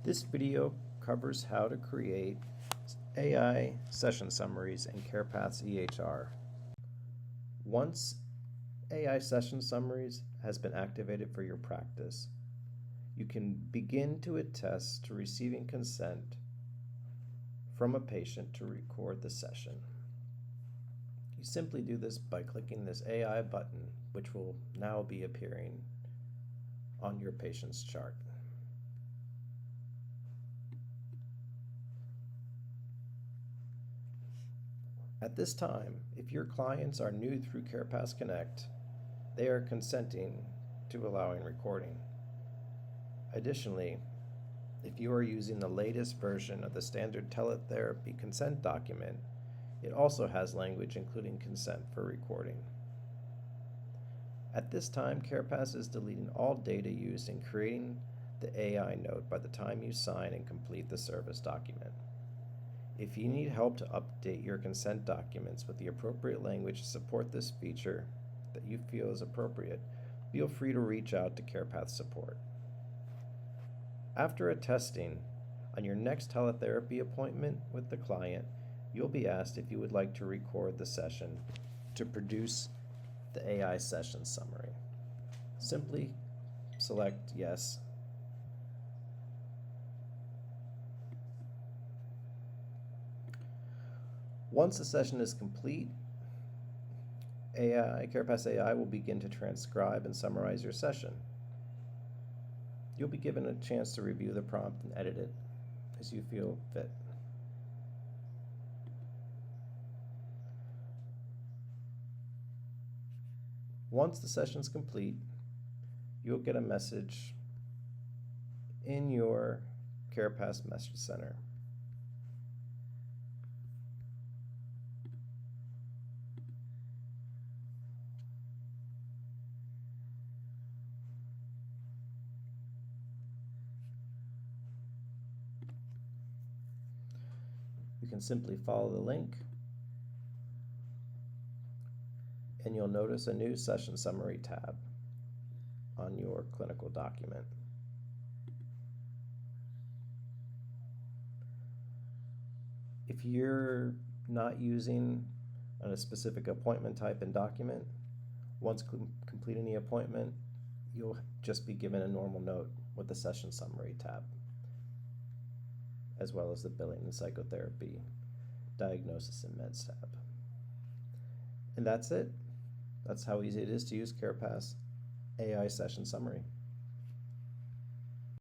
This video covers how to create AI session summaries in CarePaths EHR. Once AI session summaries has been activated for your practice, you can begin to attest to receiving consent from a patient to record the session. You simply do this by clicking this AI button, which will now be appearing on your patient's chart. At this time, if your clients are new through CarePaths Connect, they are consenting to allowing recording. Additionally, if you are using the latest version of the standard teletherapy consent document, it also has language including consent for recording. At this time, CarePaths is deleting all data used in creating the AI note by the time you sign and complete the service document. If you need help to update your consent documents with the appropriate language to support this feature that you feel is appropriate, feel free to reach out to CarePaths support. After attesting, on your next teletherapy appointment with the client, you'll be asked if you would like to record the session to produce the AI session summary. Simply select yes. Once the session is complete, CarePaths AI will begin to transcribe and summarize your session. You'll be given a chance to review the prompt and edit it as you feel fit. Once the session is complete, you'll get a message in your CarePaths Message Center. You can simply follow the link and you'll notice a new session summary tab on your clinical document. If you're not using a specific appointment type and document, once completing the appointment, you'll just be given a normal note with the session summary tab, as well as the billing and psychotherapy, diagnosis and meds tab. And that's it. That's how easy it is to use CarePaths AI session summary.